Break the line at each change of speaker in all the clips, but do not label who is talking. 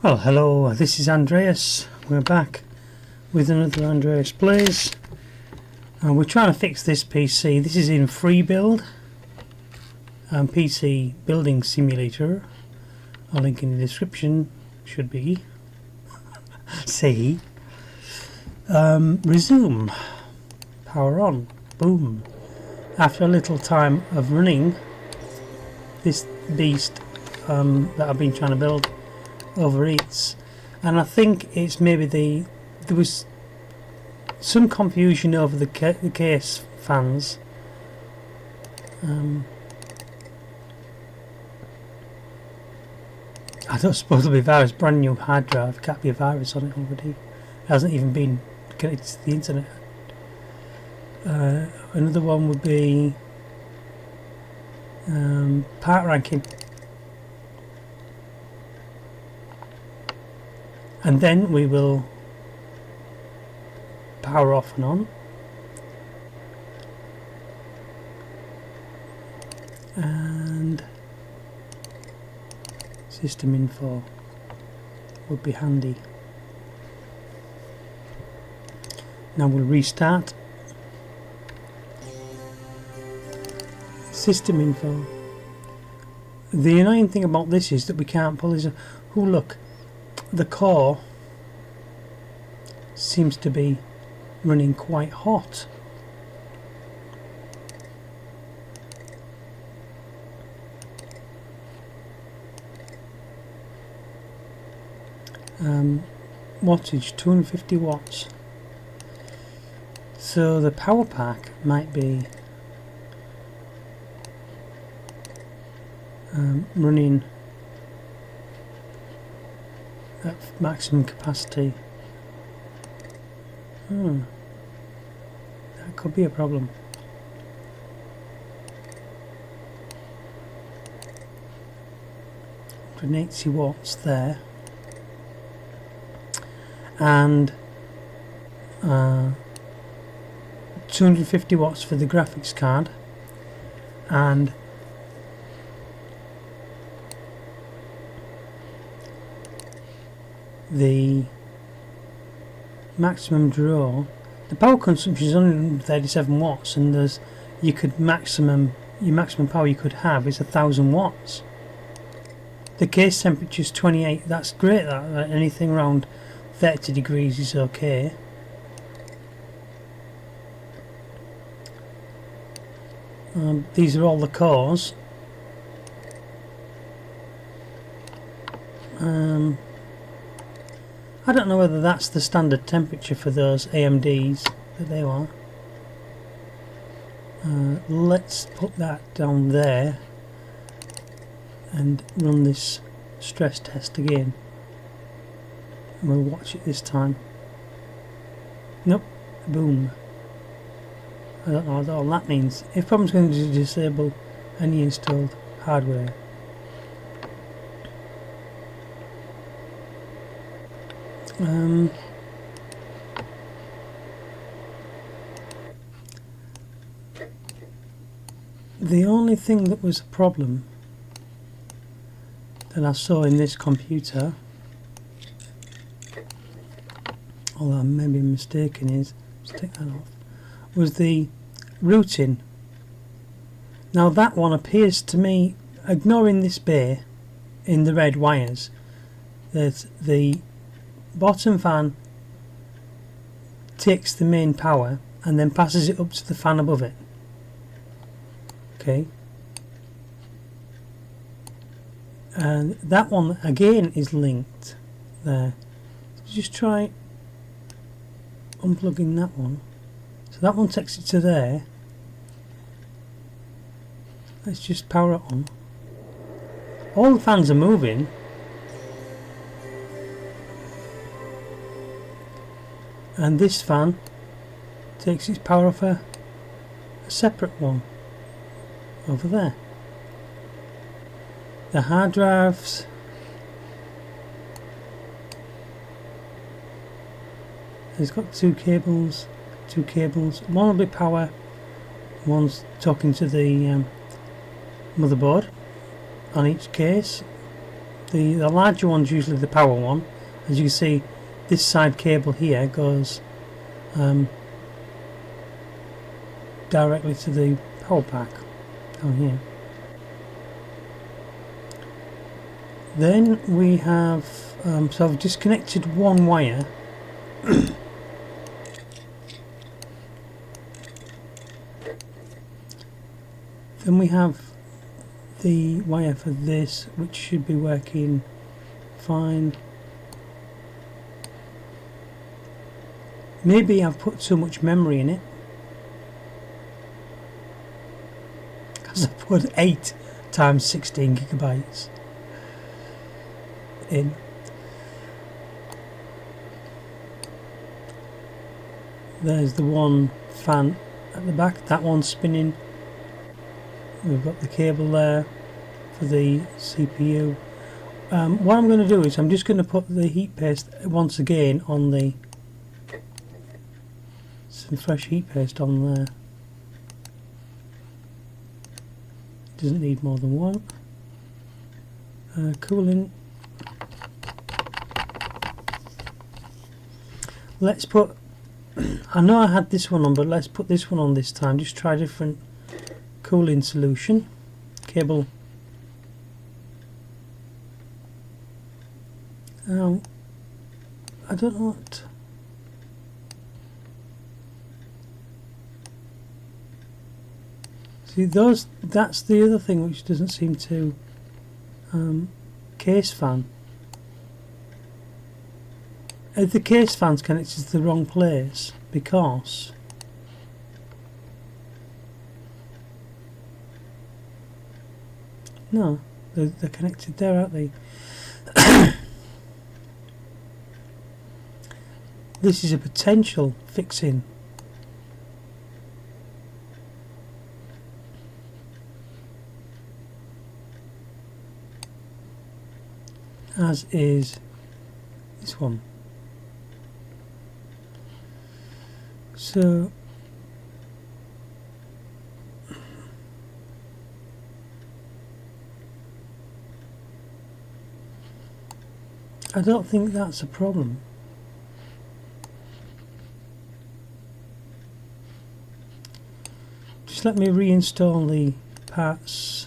Well, hello, this is Andreas. We're back with another Andreas Plays, and we're trying to fix this PC. This is in free build, PC building simulator. I'll link in the description, should be. Say, resume, power on, boom. After a little time of running this beast that I've been trying to build overeats, and I think it's maybe there was some confusion over the case fans. I don't suppose it'll be a virus. Brand new hard drive, can't be a virus on it already. It hasn't even been connected to the internet. Another one would be part ranking. And then we will power off and on, and system info would be handy. Now we'll restart system info. The annoying thing about this is that we can't pull this. Oh, look. The core seems to be running quite hot. Wattage 250 watts. So the power pack might be running at maximum capacity. That could be a problem. For 80 watts there, and 250 watts for the graphics card, and the maximum draw. The power consumption is 137 watts, and there's your maximum power you could have is 1000 watts. The case temperature is 28. That's great. That anything around 30 degrees is okay. These are all the cores. I don't know whether that's the standard temperature for those AMDs that they are. Let's put that down there and run this stress test again. And we'll watch it this time. Nope, boom. I don't know what all that means. If problem's going to disable any installed hardware. The only thing that was a problem that I saw in this computer, although I may be mistaken, let's take that off, was the routing. Now that one appears to me, ignoring this bay in the red wires, that the bottom fan takes the main power and then passes it up to the fan above it. Okay, and that one again is linked there. So just try unplugging that one. So that one takes it to there. Let's just power it on. All the fans are moving. And this fan takes its power off a separate one over there. The hard drives has got two cables. One will be power, one's talking to the motherboard on each case. The larger one's usually the power one. As you can see, this side cable here goes directly to the power pack down here. Then we have, so I've disconnected one wire. Then we have the wire for this, which should be working fine. Maybe I've put too much memory in it, because I put 8 times 16 gigabytes in. There's the one fan at the back, that one's spinning. We've got the cable there for the CPU. What I'm going to do is I'm just going to put the heat paste once again on the, some fresh heat paste on there. Doesn't need more than one. Cooling. Let's put, I know I had this one on, but let's put this one on this time. Just try different cooling solution. Cable. I don't know what. See, those, that's the other thing which doesn't seem to, case fan. The case fan's connected to the wrong place, because no, they're connected there, aren't they? This is a potential fixing. As is this one. So I don't think that's a problem. Just let me reinstall the parts.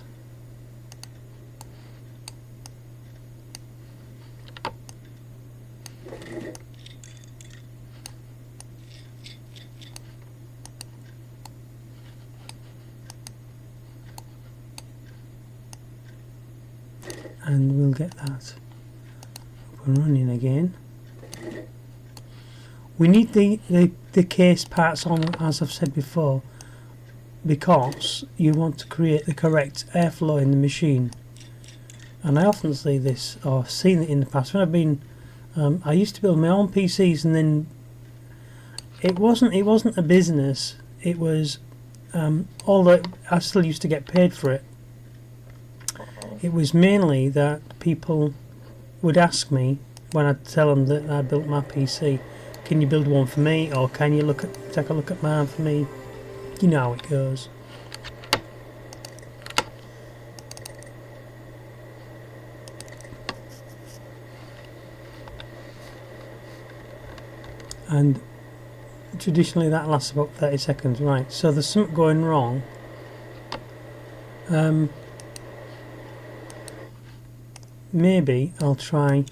And we'll get that up and running again. We need the case parts on, as I've said before, because you want to create the correct airflow in the machine. And I often see this, or seen it in the past when I've been I used to build my own PCs, and then it wasn't a business. It was although I still used to get paid for it. It was mainly that people would ask me when I'd tell them that I built my PC, can you build one for me, or can you take a look at mine for me? You know how it goes. And traditionally that lasts about 30 seconds. Right, so there's something going wrong. Maybe I'll try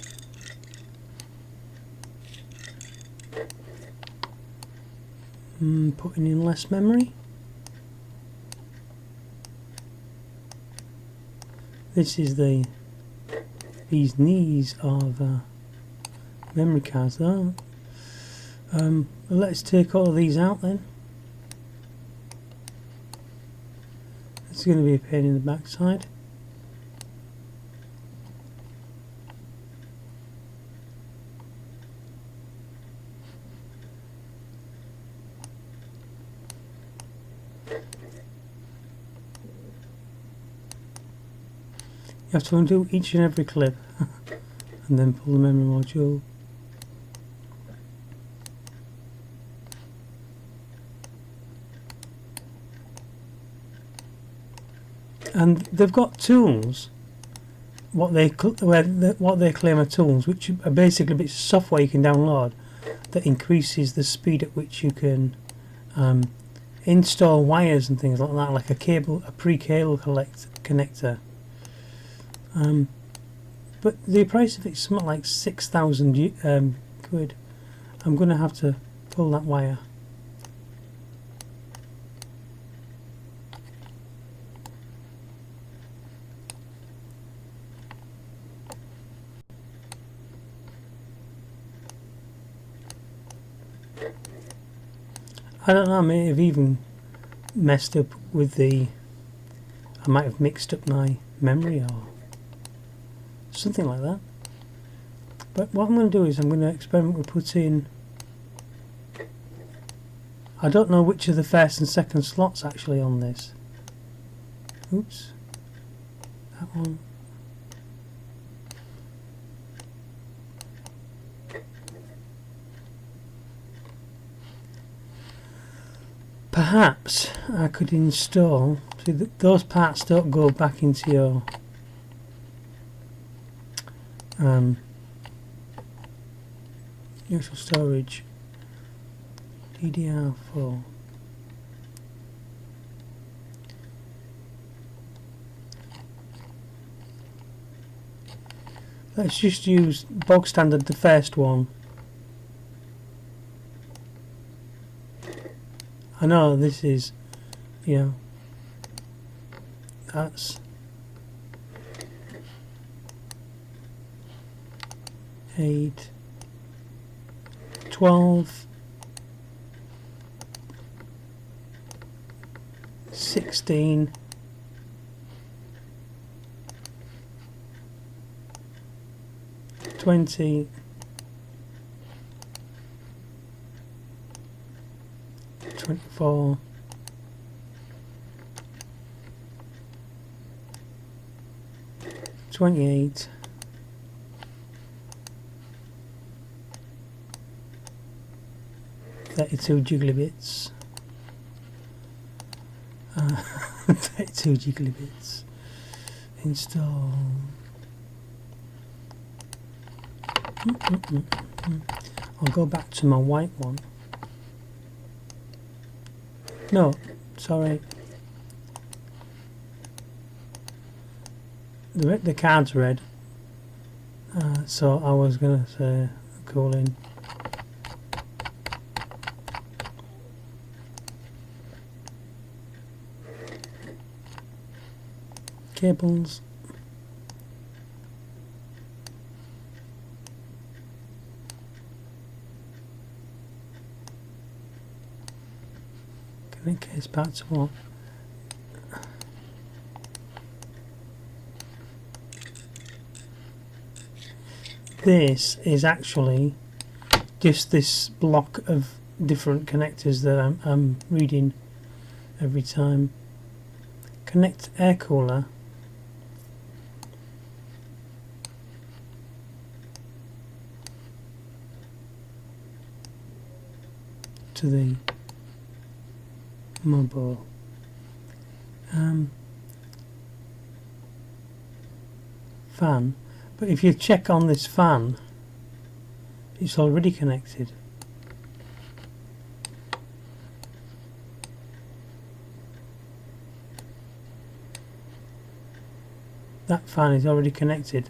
putting in less memory. This is the bee's knees of memory cards though. Let's take all of these out then. It's going to be a pain in the backside. You have to undo each and every clip and then pull the memory module. And they've got tools what they claim are tools, which are basically bits of software you can download that increases the speed at which you can install wires and things like that, like a pre-cable connector. But the price of it's something like 6,000 quid. I'm going to have to pull that wire. I don't know, I may have even messed up with I might have mixed up my memory or something like that. But what I'm going to do is I'm going to experiment with putting, I don't know which of the first and second slots actually on this. Oops. That one. Perhaps I could install, see those parts don't go back into your actual storage. DDR4. Let's just use bog standard, the first one. I know this is, you know, that's 8, 12, 16, 20, 24, 28, 32 jiggly bits. 32 jiggly bits. Install. I'll go back to my white one. No, sorry. The card's red. So I was gonna say cooling. Cables. Connect case parts of what? This is actually just this block of different connectors that I'm reading every time. Connect air cooler to the mobile. Fan, but if you check on this fan, it's already connected. That fan is already connected,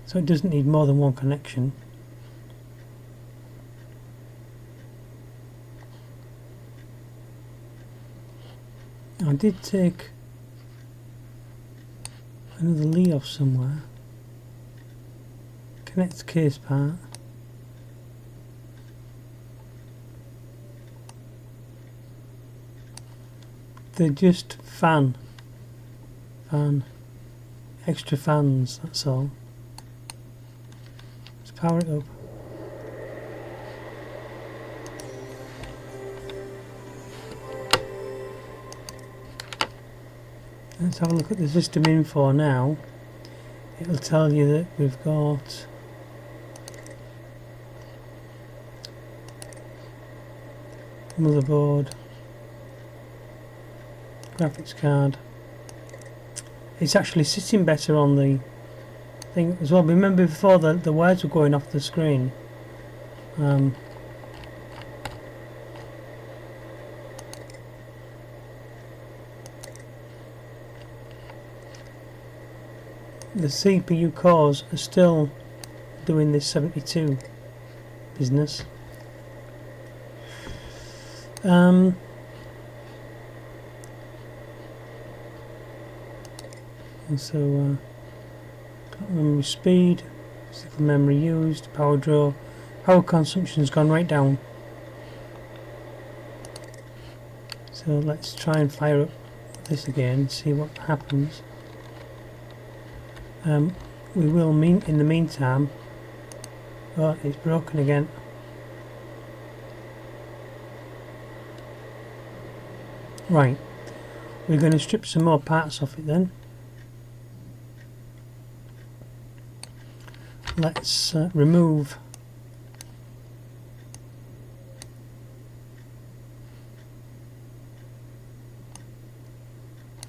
so it doesn't need more than one connection. I did take another lead off somewhere. Connect the case part. They're just fan, extra fans, that's all. Let's power it up. Let's have a look at the system info now. It'll tell you that we've got motherboard, graphics card, it's actually sitting better on the thing as well. Remember before the words were going off the screen. The CPU cores are still doing this 72 business. And so memory speed, physical memory used, power draw, power consumption has gone right down. So let's try and fire up this again and see what happens. We will in the meantime. Oh, it's broken again. Right, we're going to strip some more parts off it then. Let's remove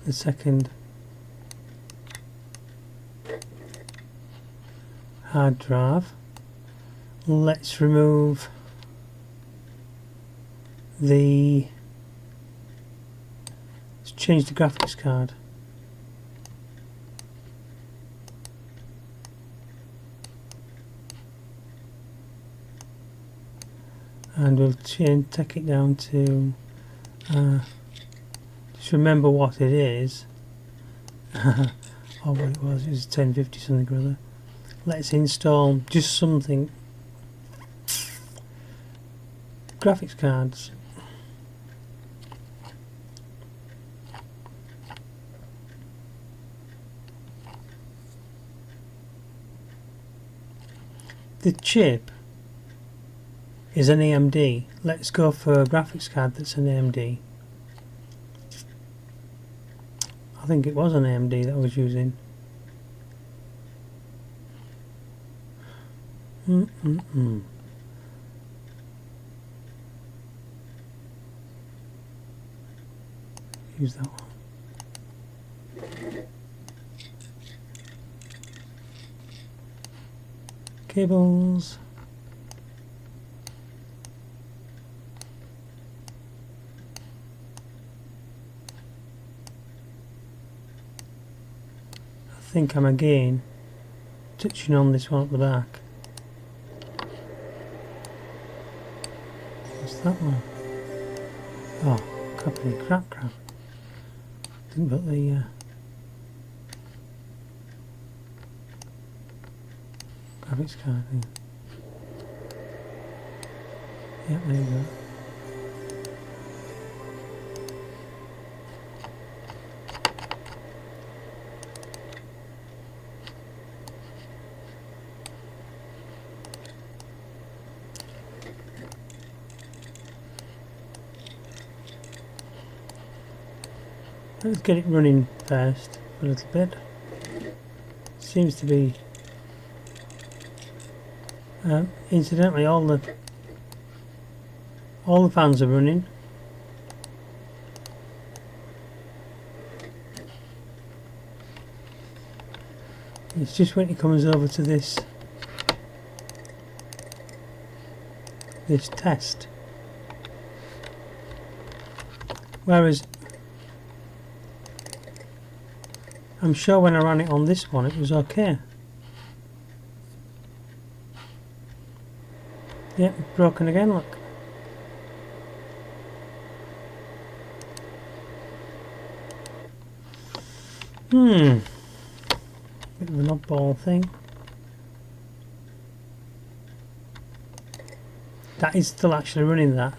the second hard drive. Let's remove let's change the graphics card. And we'll take it down to just remember what it is. Oh, what it was 1050 something or other. Let's install just something. Graphics cards. The chip is an AMD. Let's go for a graphics card that's an AMD. I think it was an AMD that I was using. Use that one. Cables. I think I'm again touching on this one at the back. What's that one? Oh, company crap. Didn't put the graphics card in. Yep, there you go. Let's get it running first for a little bit. Seems to be incidentally all the fans are running. It's just when it comes over to this test, whereas I'm sure when I ran it on this one it was okay. Yep, broken again, look. Bit of an oddball thing. That is still actually running that.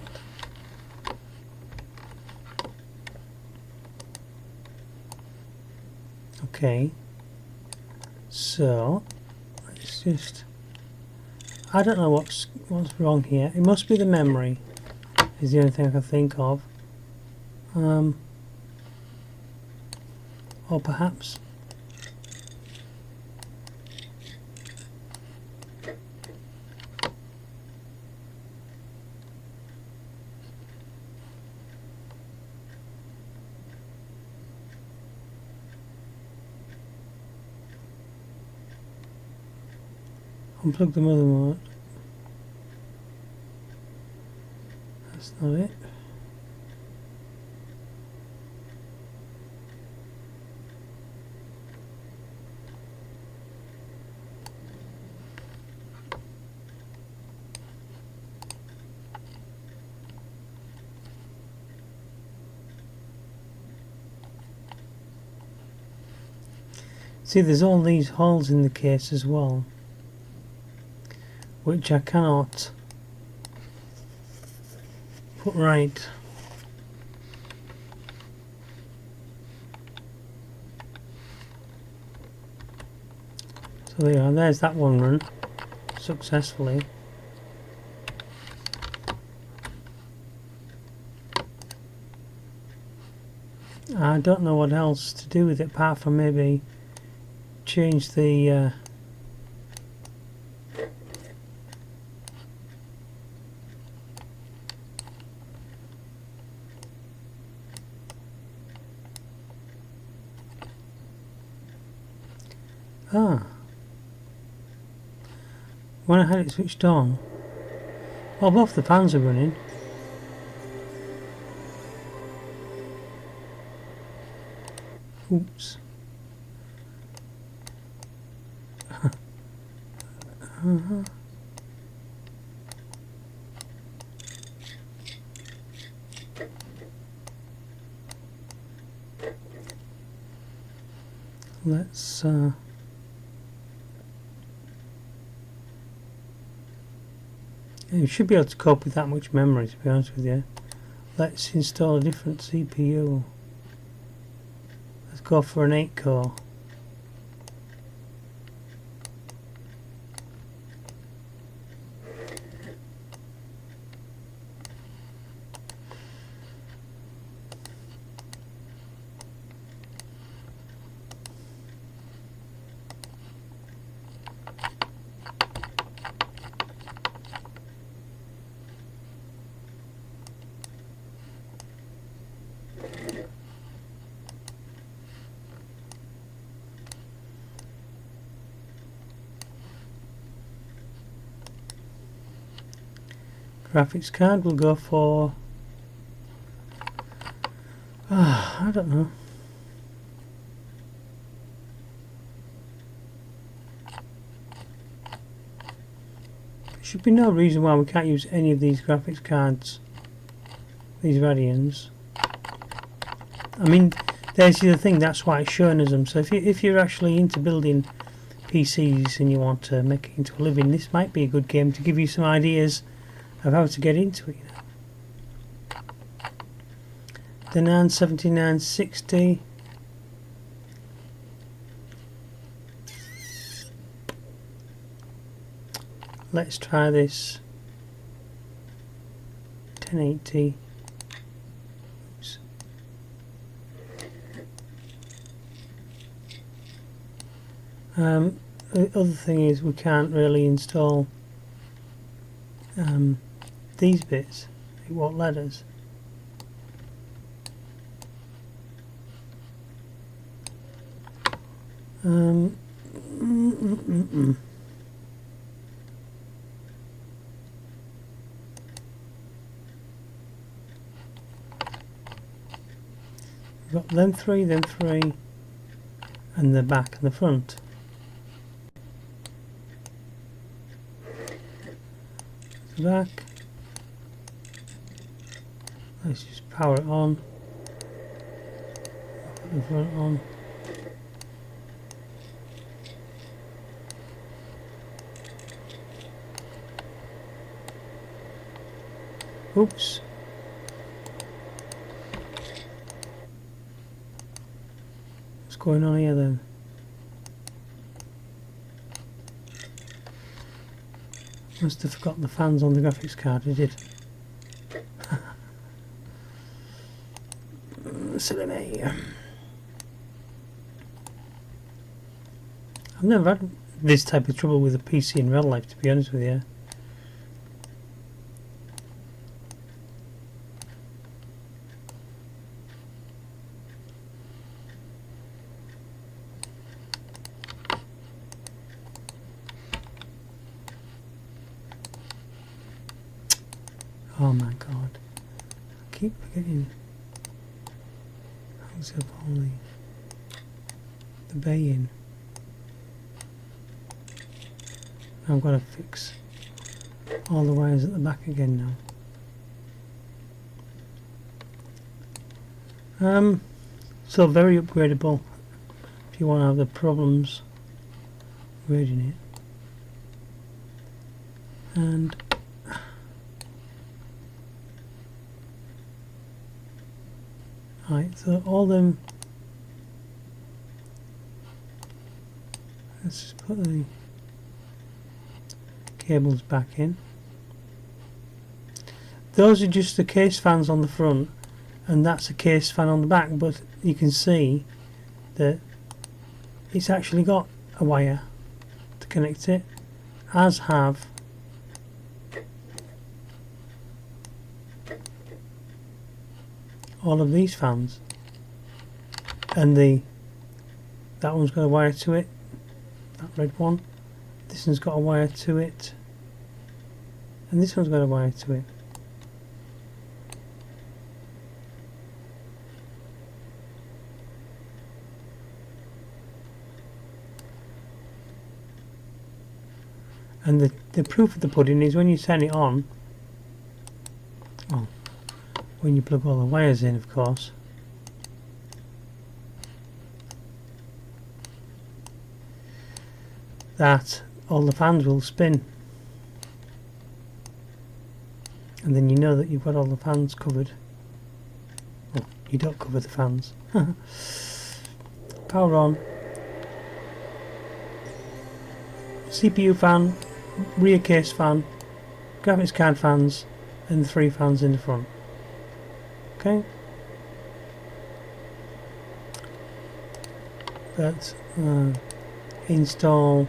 Okay. So let's just, I don't know what's wrong here. It must be the memory is the only thing I can think of. Or perhaps Unplug the motherboard. That's not it. See, there's all these holes in the case as well, which I cannot put right. So there you are, there's that one run successfully. I don't know what else to do with it apart from maybe change the when I had it switched on, well, both the fans are running. Oops. Let's you should be able to cope with that much memory, to be honest with you. Let's install a different CPU. Let's go for an 8 core. Graphics card will go for I don't know. There should be no reason why we can't use any of these graphics cards, these Radeons. I mean, there's the other thing, that's why it's showing us them. So if you're actually into building PCs and you want to make it into a living, this might be a good game to give you some ideas of how to get into it, you know. The 7960. Let's try this 1080. Oops. The other thing is we can't really install these bits. It won't let us. We've got them three, and the back and the front. The back. Let's just power it on. Put the front on. Oops. What's going on here then? Must have forgotten the fans on the graphics card, I did. Silly me. I've never had this type of trouble with a PC in real life, to be honest with you. Oh my god. I keep forgetting. Hooks up all the bay in. I've got to fix all the wires at the back again now. So very upgradable if you want to have the problems reading it. And right, so all them, let's just put the cables back in. Those are just the case fans on the front, and that's a case fan on the back, but you can see that it's actually got a wire to connect it, as have all of these fans, and that one's got a wire to it, that red one. This one's got a wire to it, and this one's got a wire to it. And the proof of the pudding is when you turn it on, well, when you plug all the wires in, of course, that all the fans will spin, and then you know that you've got all the fans covered. Well, you don't cover the fans. Power on, CPU fan, rear case fan, graphics card fans, and the 3 fans in the front. Okay, let's install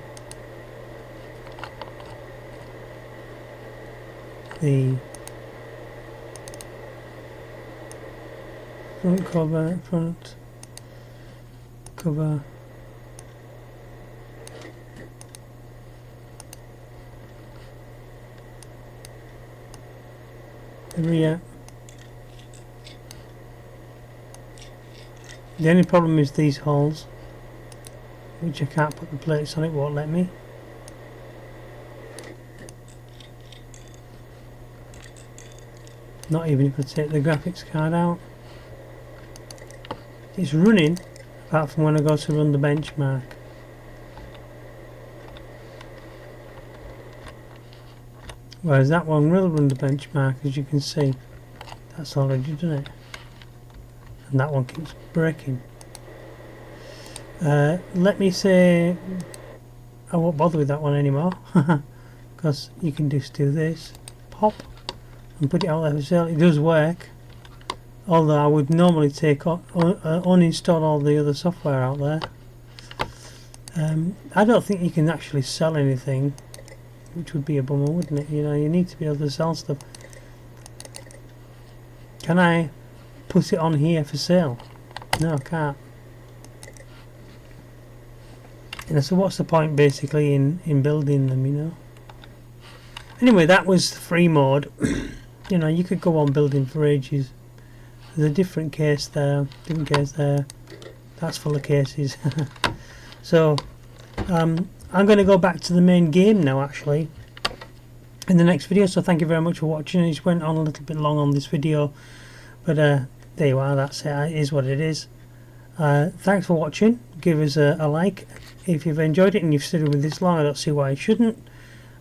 the front cover, the rear. The only problem is these holes, which I can't put the plates on, it won't let me. Not even if I take the graphics card out. It's running, apart from when I go to run the benchmark. Whereas that one will run the benchmark, as you can see. That's already done it. And that one keeps breaking. Let me say I won't bother with that one anymore, because you can just do this, pop, and put it out there for sale. It does work, although I would normally take uninstall all the other software out there. I don't think you can actually sell anything, which would be a bummer, wouldn't it? You know, you need to be able to sell stuff. Can I put it on here for sale? No, I can't. You know, so what's the point basically in building them, you know? Anyway, that was the free mode. You know, you could go on building for ages. There's a different case there, that's full of cases. So I'm going to go back to the main game now, actually, in the next video. So thank you very much for watching. It just went on a little bit long on this video, but there you are, that's it. It is what it is. Thanks for watching. Give us a like if you've enjoyed it, and you've stayed with this long. I don't see why you shouldn't.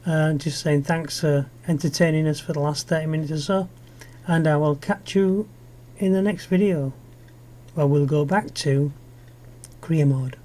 Just saying thanks for entertaining us for the last 30 minutes or so, and I will catch you in the next video where we'll go back to career mode.